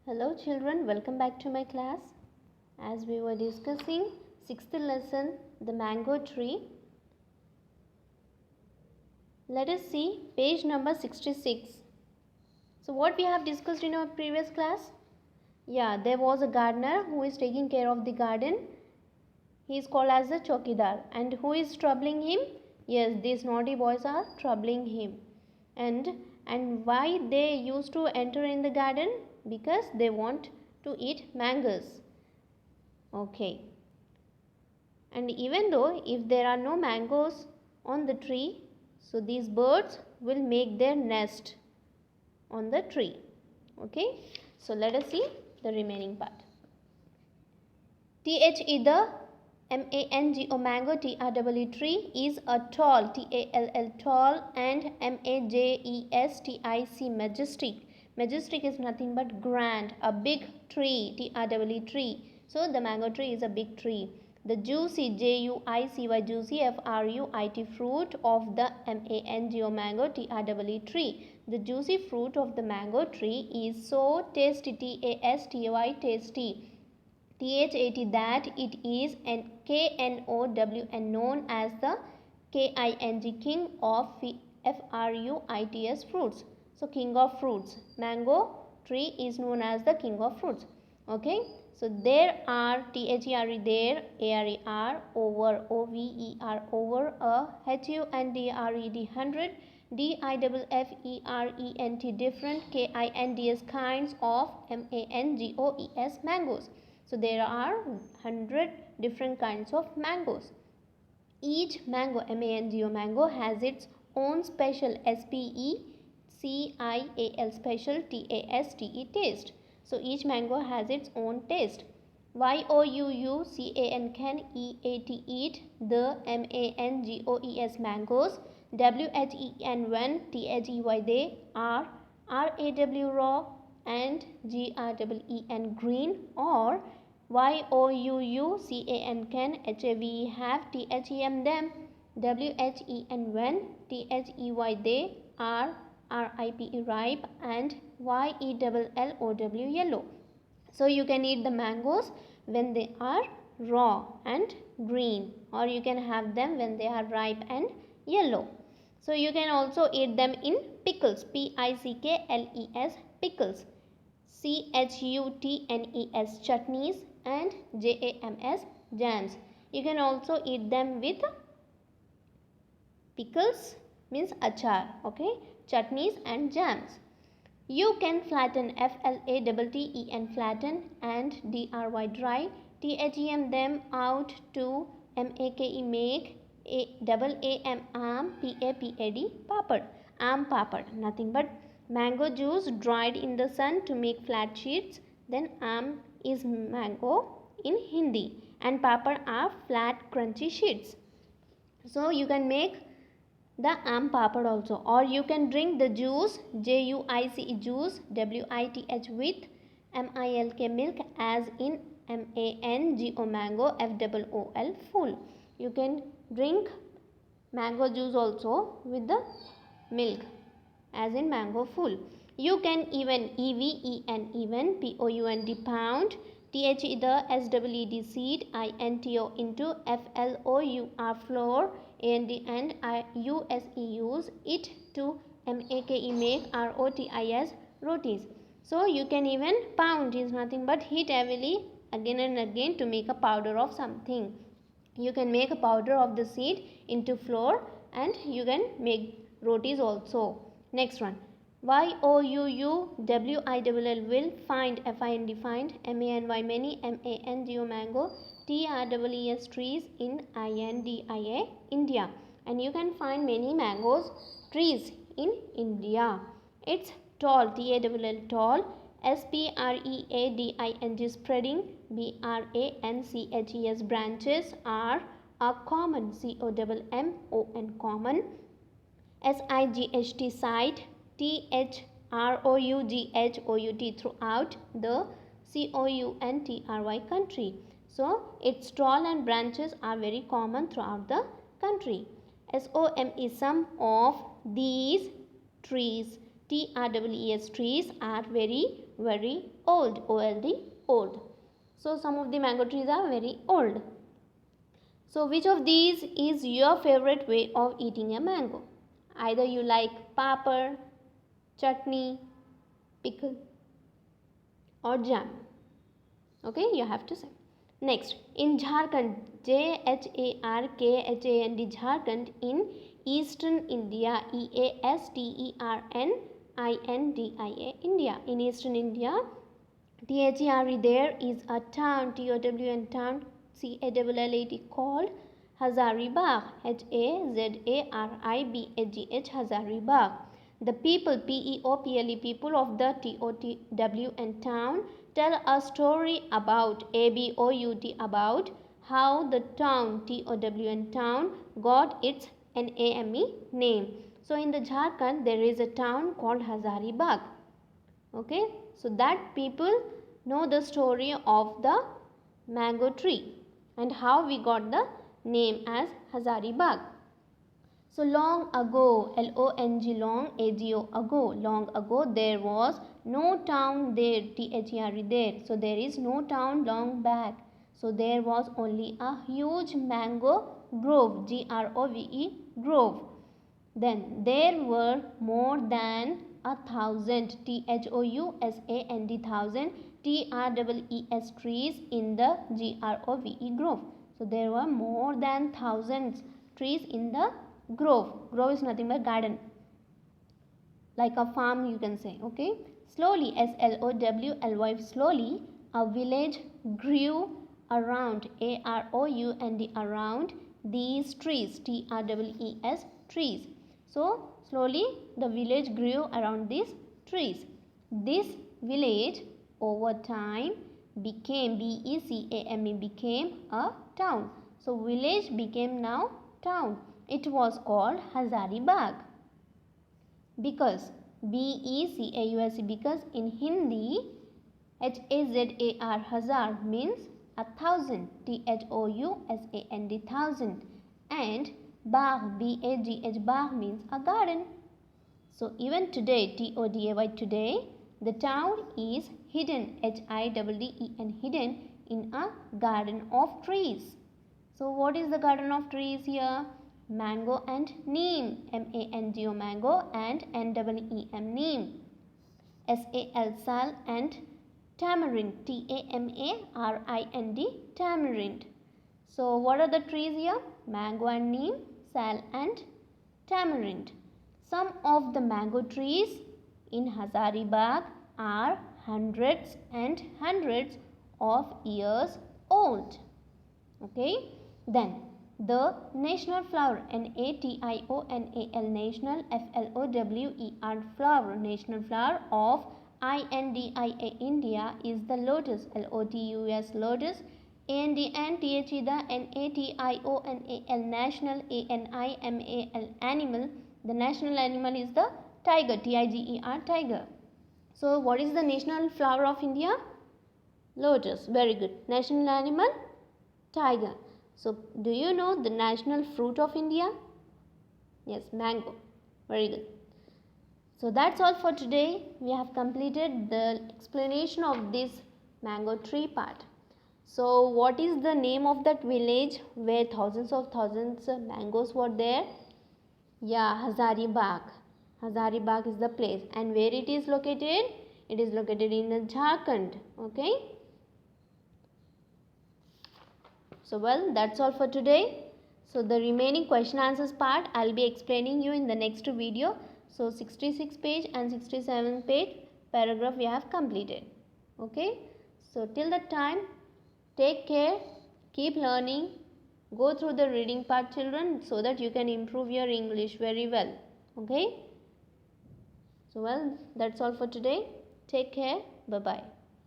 Hello children, welcome back to my class. As we were discussing 6th lesson, the mango tree. Let us see page number 66. So what we have discussed in our previous class? Yeah, there was a gardener who is taking care of the garden. He is called as the Chokidar. And who is troubling him? Yes, these naughty boys are troubling him. And why they used to enter in the garden? Because they want to eat mangoes. Okay. And even though if there are no mangoes on the tree, so these birds will make their nest on the tree. Okay. So let us see the remaining part. THE, the MANGO mango TREE tree is a tall TALL tall and MAJESTIC majestic. Majestic is nothing but grand, a big tree TREE tree. So the mango tree is a big tree. The juicy JUICY juicy FRUIT fruit of the MANGO mango TREE tree. The juicy fruit of the mango tree is so tasty TASTY tasty. THAT that it is an KNOWN known as the king of fruits fruits. So king of fruits. Mango tree is known as the king of fruits. Okay. So there are THERE there, ARER over, OVER over, a HUNDRED 100, DIFFERENT different, KINDS kinds of MANGOES mangoes. So there are 100 different kinds of mangoes. Each mango, MANGO mango, has its own special SPECIAL special TASTE taste. So each mango has its own taste. YOUUCAN can eat the MANGOES mangoes. WHEN when THEY they are, RAW raw and GREEN green, or YOUUCAN can HAVE have THEM them. WHEN when THEY they are, RIPE ripe and YELLOW yellow. So you can eat the mangoes when they are raw and green, or you can have them when they are ripe and yellow. So you can also eat them in pickles, PICKLES pickles, CHUTNES chutneys and JAMS jams. You can also eat them with pickles means achar, okay, chutneys and jams. You can flatten FLATTEN flatten and DRY dry, THEM them out to MAKE make, AAM PAPAD papad. Aam papad, nothing but mango juice dried in the sun to make flat sheets. Then aam is mango in Hindi and papad are flat crunchy sheets. So you can make the aam papad also, or you can drink the juice JUICE juice WITH with MILK milk as in MANGO mango FOOL full. You can drink mango juice also with the milk as in mango full. You can even EVEN even POUND pound, THE the SWED seed, INTO into FLOUR flour and USE use it to MAKE make ROTIS rotis. So you can even pound is nothing but heat heavily again and again to make a powder of something. You can make a powder of the seed into flour and you can make rotis also. Next one. YOUUWILL will find FIND find MANY many MANGO mango TREES trees in INDIA India, and you can find many mangoes trees in India. It's tall TALL tall, SPREADING spreading, BRANCHES branches are a common COMMON common, SIGHT site, THROUGHOUT throughout the COUNTRY country. So its tall and branches are very common throughout the country. SOM is some of these trees TREES trees are very old. OLD old. So some of the mango trees are very old. So which of these is your favorite way of eating a mango? Either you like papad, chutney, pickle or jam. Okay, you have to say. Next, in Jharkhand, Jharkhand, Jharkhand, in Eastern India, EASTERNINDIA, India. In Eastern India, THERE, there is a town, TOWN town, CALLAT, called Hazaribagh, HAZARIBAGH, Hazaribagh. The people, PEOPLE, people of the TOWN town, tell a story about ABOUT, about how the town, TOWN town, got its NAME name. So in the Jharkhand, there is a town called Hazaribagh. Okay, so that people know the story of the mango tree and how we got the name as Hazaribagh. So long ago, LONG, long, AGO, ago, long ago, there was no town there, THERE, there. So there is no town long back. So there was only a huge mango grove, GROVE, grove. Then there were more than 1,000, THOUSAND, 1,000 TREES trees in the GROVE grove. So there were more than thousands trees in the grove. Grove is nothing but garden, like a farm you can say. Okay, slowly, SLOWLY, slowly a village grew around, AROUND, around these trees, TREES trees. So slowly the village grew around these trees. This village over time became, BECAME, became a town. So village became now town. It was called Hazaribagh. Because, BECAUSE, because in Hindi, HAZAR, Hazar means 1,000, THOUSAND, 1,000, and Bagh, BAGH, Bagh means a garden. So even today, TODAY, today, the town is hidden, HIDDEN, hidden in a garden of trees. So what is the garden of trees here? Mango and neem, MANGO, mango, and NEEM, neem, SAL, sal, and tamarind, TAMARIND, tamarind. So what are the trees here? Mango and neem, sal and tamarind. Some of the mango trees in Hazaribagh are hundreds and hundreds of years old. Okay, then the national flower, NATIONAL, national, FLOWER, flower, national flower of INDIA, India, is the lotus, LOTUS, lotus, and the NATIONAL, national, ANIMAL, animal. The national animal is the tiger, TIGER, tiger. So what is the national flower of India? Lotus. Very good. National animal? Tiger. So do you know the national fruit of India? Yes, mango. Very good. So that's all for today. We have completed the explanation of this mango tree part. So what is the name of that village where thousands of mangoes were there? Yeah, Hazaribagh. Hazaribagh is the place. And where it is located? It is located in the Jharkhand. Okay. So well, that's all for today. So the remaining question answers part I'll be explaining you in the next video. So 66 page and 67 page paragraph we have completed. Okay. So till that time, take care, keep learning, go through the reading part, children, so that you can improve your English very well. Okay. So well, that's all for today. Take care. Bye-bye.